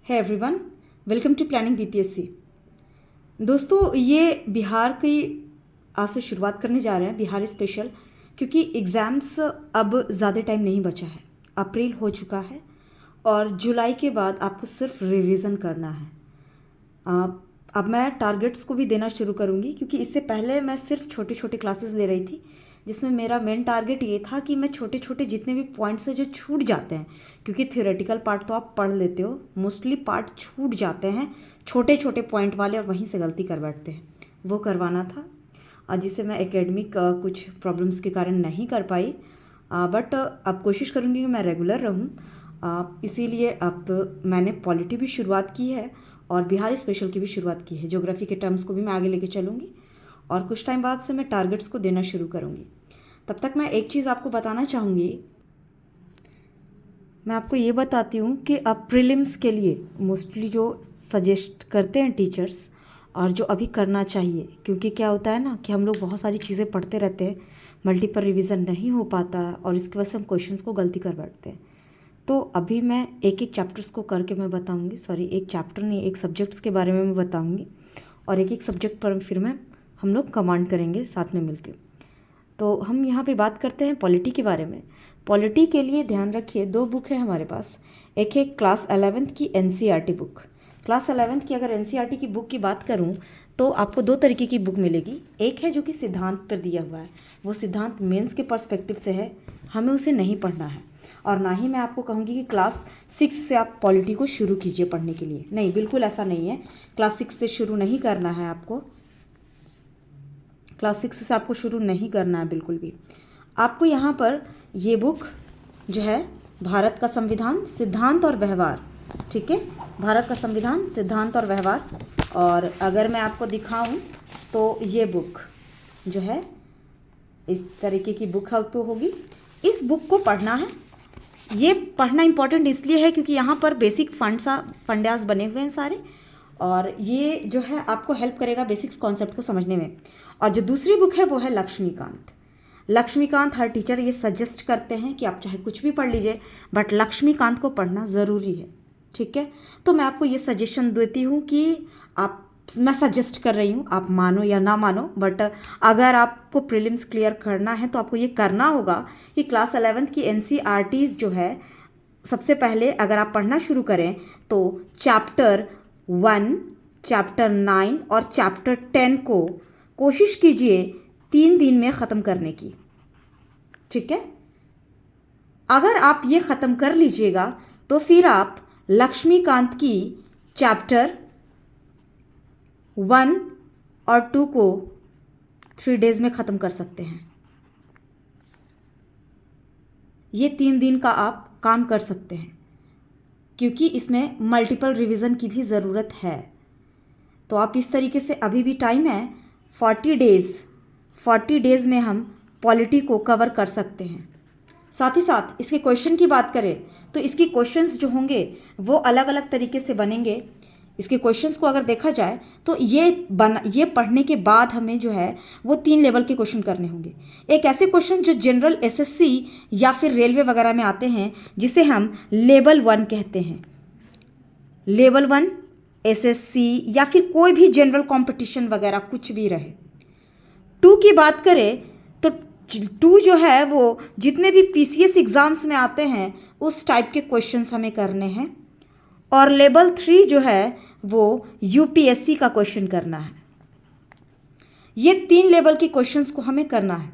है everyone, welcome to planning BPSC. दोस्तों, ये बिहार की आज से शुरुआत करने जा रहे हैं, बिहार स्पेशल, क्योंकि एग्ज़ाम्स अब ज़्यादा टाइम नहीं बचा है। अप्रैल हो चुका है और जुलाई के बाद आपको सिर्फ रिवीजन करना है। अब मैं टारगेट्स को भी देना शुरू करूँगी, क्योंकि इससे पहले मैं सिर्फ छोटे छोटे क्लासेस ले रही थी, जिसमें मेरा मेन टारगेट ये था कि मैं छोटे छोटे जितने भी पॉइंट्स हैं जो छूट जाते हैं, क्योंकि थियोरेटिकल पार्ट तो आप पढ़ लेते हो, मोस्टली पार्ट छूट जाते हैं छोटे छोटे पॉइंट वाले और वहीं से गलती कर बैठते हैं, वो करवाना था। जिसे मैं एकेडमिक कुछ प्रॉब्लम्स के कारण नहीं कर पाई, बट अब कोशिश करूँगी कि मैं रेगुलर रहूँ। इसीलिए अब मैंने पॉलिटी भी शुरुआत की है और बिहार स्पेशल की भी शुरुआत की है। ज्योग्राफी के टर्म्स को भी मैं आगे लेके चलूँगी और कुछ टाइम बाद से मैं टारगेट्स को देना शुरू करूँगी। तब तक मैं एक चीज़ आपको बताना चाहूँगी। मैं आपको ये बताती हूँ कि अब प्रीलिम्स के लिए मोस्टली जो सजेस्ट करते हैं टीचर्स, और जो अभी करना चाहिए, क्योंकि क्या होता है ना कि हम लोग बहुत सारी चीज़ें पढ़ते रहते हैं, मल्टीपल रिवीजन नहीं हो पाता और इसकी वजह से हम क्वेश्चंस को गलती कर बैठते हैं। तो अभी मैं एक एक चैप्टर्स को करके मैं बताऊँगी, एक चैप्टर नहीं, एक सब्जेक्ट्स के बारे में मैं बताऊँगी और एक एक सब्जेक्ट पर फिर हम लोग कमांड करेंगे साथ में मिलकर। तो हम यहाँ पे बात करते हैं पॉलिटी के बारे में। पॉलिटी के लिए ध्यान रखिए, दो बुक है हमारे पास। एक है क्लास 11th की एनसीईआरटी बुक। क्लास 11th की अगर एनसीईआरटी की बुक की बात करूँ तो आपको दो तरीके की बुक मिलेगी। एक है जो कि सिद्धांत पर दिया हुआ है, वो सिद्धांत मेंस के पर्सपेक्टिव से है, हमें उसे नहीं पढ़ना है। और ना ही मैं आपको कहूँगी कि क्लास 6 से आप पॉलिटी को शुरू कीजिए पढ़ने के लिए, नहीं, बिल्कुल ऐसा नहीं है। क्लास 6 से शुरू नहीं करना है आपको, क्लास 6 से आपको शुरू नहीं करना है बिल्कुल भी। आपको यहाँ पर ये बुक जो है, भारत का संविधान सिद्धांत और व्यवहार, ठीक है, भारत का संविधान सिद्धांत और व्यवहार। और अगर मैं आपको दिखाऊं तो ये बुक जो है इस तरीके की बुक आपको होगी। इस बुक को पढ़ना है। ये पढ़ना इंपॉर्टेंट इसलिए है क्योंकि यहाँ पर बेसिक फंडास बने हुए हैं सारे, और ये जो है आपको हेल्प करेगा बेसिक्स कॉन्सेप्ट को समझने में। और जो दूसरी बुक है वो है लक्ष्मीकांत। लक्ष्मीकांत हर टीचर ये सजेस्ट करते हैं कि आप चाहे कुछ भी पढ़ लीजिए, बट लक्ष्मीकांत को पढ़ना ज़रूरी है, ठीक है। तो मैं आपको ये सजेशन देती हूँ कि मैं सजेस्ट कर रही हूँ, आप मानो या ना मानो, बट अगर आपको प्रीलिम्स क्लियर करना है तो आपको ये करना होगा कि क्लास 11th की एनसीईआरटीज़ जो है, सबसे पहले अगर आप पढ़ना शुरू करें तो चैप्टर 1, चैप्टर 9 और चैप्टर 10 को कोशिश कीजिए 3 दिन में ख़त्म करने की, ठीक है। अगर आप ये ख़त्म कर लीजिएगा तो फिर आप लक्ष्मीकांत की चैप्टर 1 और 2 को 3 डेज़ में ख़त्म कर सकते हैं। ये 3 दिन का आप काम कर सकते हैं, क्योंकि इसमें मल्टीपल रिवीजन की भी ज़रूरत है। तो आप इस तरीके से, अभी भी टाइम है, 40 डेज़ में हम पॉलिटी को कवर कर सकते हैं। साथ ही साथ इसके क्वेश्चन की बात करें तो इसकी क्वेश्चंस जो होंगे वो अलग अलग तरीके से बनेंगे। इसके क्वेश्चंस को अगर देखा जाए तो ये पढ़ने के बाद हमें जो है वो 3 लेवल के क्वेश्चन करने होंगे। एक ऐसे क्वेश्चन जो जनरल एसएससी या फिर रेलवे वगैरह में आते हैं, जिसे हम लेवल 1 कहते हैं। लेवल 1 एसएससी या फिर कोई भी जनरल कंपटीशन वगैरह कुछ भी रहे। 2 की बात करें तो 2 जो है वो जितने भी पीसीएस एग्ज़ाम्स में आते हैं उस टाइप के क्वेश्चंस हमें करने हैं। और लेवल 3 जो है वो यूपीएससी का क्वेश्चन करना है। ये 3 लेवल के क्वेश्चंस को हमें करना है।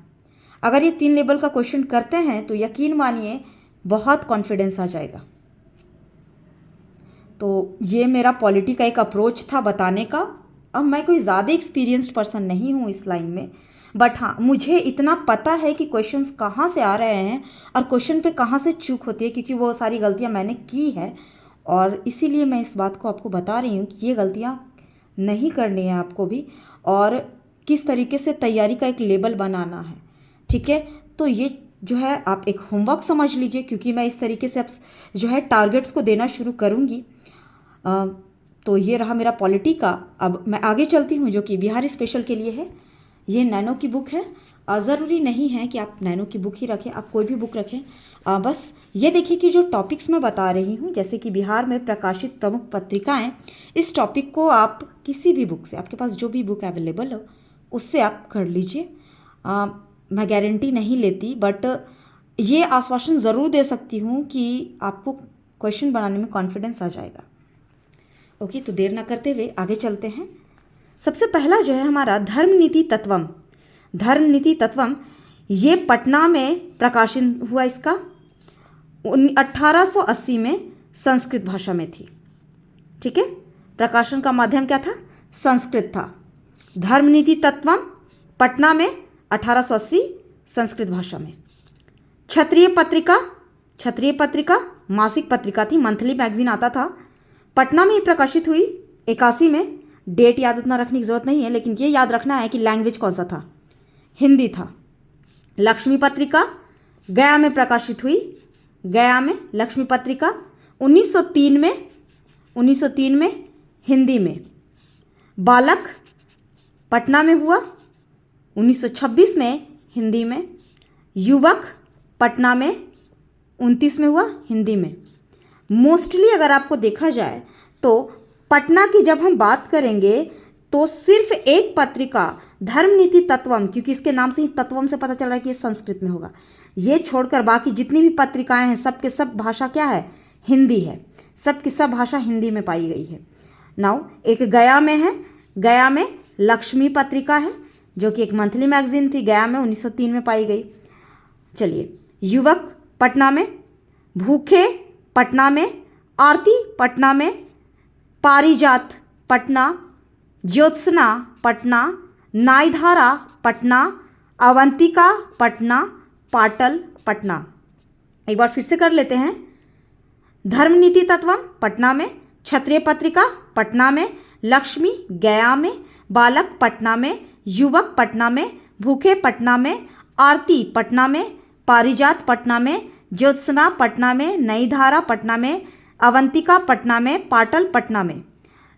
अगर ये 3 लेवल का क्वेश्चन करते हैं तो यकीन मानिए बहुत कॉन्फिडेंस आ जाएगा। तो ये मेरा पॉलिटी का एक अप्रोच था बताने का। अब मैं कोई ज़्यादा एक्सपीरियंस्ड पर्सन नहीं हूँ इस लाइन में, बट हाँ, मुझे इतना पता है कि क्वेश्चंस कहाँ से आ रहे हैं और क्वेश्चन पे कहाँ से चूक होती है, क्योंकि वो सारी गलतियाँ मैंने की है। और इसीलिए मैं इस बात को आपको बता रही हूँ कि ये गलतियाँ नहीं करनी है आपको भी, और किस तरीके से तैयारी का एक लेबल बनाना है, ठीक है। तो ये जो है आप एक होमवर्क समझ लीजिए, क्योंकि मैं इस तरीके से अब जो है टारगेट्स को देना शुरू करूँगी। तो ये रहा मेरा पॉलिटी का। अब मैं आगे चलती हूँ जो कि बिहार स्पेशल के लिए है। ये नैनो की बुक है। ज़रूरी नहीं है कि आप नैनो की बुक ही रखें, आप कोई भी बुक रखें। बस ये देखिए कि जो टॉपिक्स मैं बता रही हूँ, जैसे कि बिहार में प्रकाशित प्रमुख पत्रिकाएं, इस टॉपिक को आप किसी भी बुक से, आपके पास जो भी बुक अवेलेबल हो उससे आप कर लीजिए। मैं गारंटी नहीं लेती, बट ये आश्वासन ज़रूर दे सकती हूँ कि आपको क्वेश्चन बनाने में कॉन्फिडेंस आ जाएगा। ओके, तो देर ना करते हुए आगे चलते हैं। सबसे पहला जो है हमारा धर्मनीति तत्वम। धर्मनीति तत्वम ये पटना में प्रकाशित हुआ। इसका 1880 में संस्कृत भाषा में थी। ठीक है, प्रकाशन का माध्यम क्या था? संस्कृत था। धर्मनीति तत्वम पटना में 1880 संस्कृत भाषा में। क्षत्रिय पत्रिका, क्षत्रिय पत्रिका मासिक पत्रिका थी, मंथली मैगजीन आता था। पटना में ही प्रकाशित हुई 81 में। डेट याद उतना रखने की ज़रूरत नहीं है, लेकिन ये याद रखना है कि लैंग्वेज कौन सा था, हिंदी था। लक्ष्मी पत्रिका गया में प्रकाशित हुई, गया में लक्ष्मी पत्रिका 1903 में, 1903 में हिंदी में। बालक पटना में हुआ 1926 में हिंदी में। युवक पटना में 29 में हुआ हिंदी में। मोस्टली अगर आपको देखा जाए तो पटना की जब हम बात करेंगे तो सिर्फ एक पत्रिका धर्मनीति तत्वम, क्योंकि इसके नाम से ही तत्वम से पता चल रहा है कि ये संस्कृत में होगा, ये छोड़कर बाकी जितनी भी पत्रिकाएं हैं सब के सब भाषा क्या है? हिंदी है। सब की सब भाषा हिंदी में पाई गई है। नाउ एक गया में है, गया में लक्ष्मी पत्रिका है जो कि एक मंथली मैगजीन थी, गया में 1903 में पाई गई। चलिए, युवक पटना में, भूखे पटना में, आरती पटना में, पारिजात पटना, ज्योत्सना पटना, नायधारा पटना, अवंतिका पटना, पाटल पटना। एक बार फिर से कर लेते हैं। धर्मनीति तत्वम पटना में, क्षत्रिय पत्रिका पटना में, लक्ष्मी गया में, बालक पटना में, युवक पटना में, भूखे पटना में, आरती पटना में, पारिजात पटना में, ज्योत्सना पटना में, नईधारा पटना में, अवंतिका पटना में, पाटल पटना में।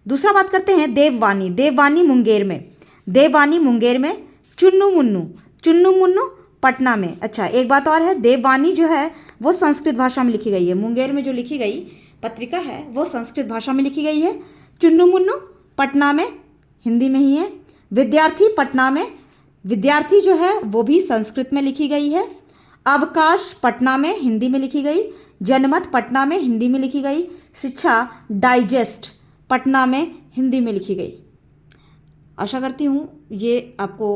दूसरा बात करते हैं देववानी। देववानी मुंगेर में, देववानी मुंगेर में। चुन्नू मुन्नू, चुन्नू मुन्नू पटना में। अच्छा, एक बात और है, देववानी जो है वो संस्कृत भाषा में लिखी गई है। मुंगेर में जो लिखी गई पत्रिका है वो संस्कृत भाषा में लिखी गई है। चुन्नू मुन्नू पटना में हिंदी में ही है। विद्यार्थी पटना में, विद्यार्थी जो है वो भी संस्कृत में लिखी गई है। अवकाश पटना में हिंदी में लिखी गई। जनमत पटना में हिंदी में लिखी गई। शिक्षा डाइजेस्ट पटना में हिंदी में लिखी गई। आशा करती हूँ ये आपको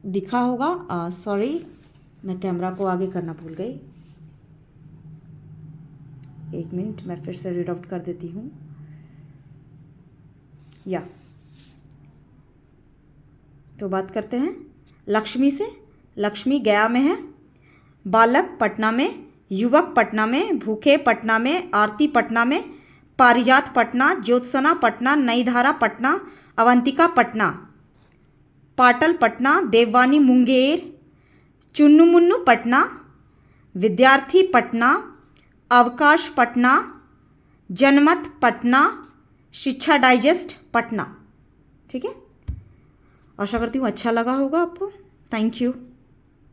दिखा होगा। सॉरी, मैं कैमरा को आगे करना भूल गई। एक मिनट, मैं फिर से रीड आउट कर देती हूँ। या तो बात करते हैं लक्ष्मी से। लक्ष्मी गया में है। बालक पटना में, युवक पटना में, भूखे पटना में, आरती पटना में, पारिजात पटना, ज्योत्सना पटना, नईधारा पटना, अवंतिका पटना, पाटल पटना, देववानी मुंगेर, चुन्नू मुन्नू पटना, विद्यार्थी पटना, अवकाश पटना, जनमत पटना, शिक्षा डाइजेस्ट पटना। ठीक है, आशा करती हूँ अच्छा लगा होगा आपको। Thank you.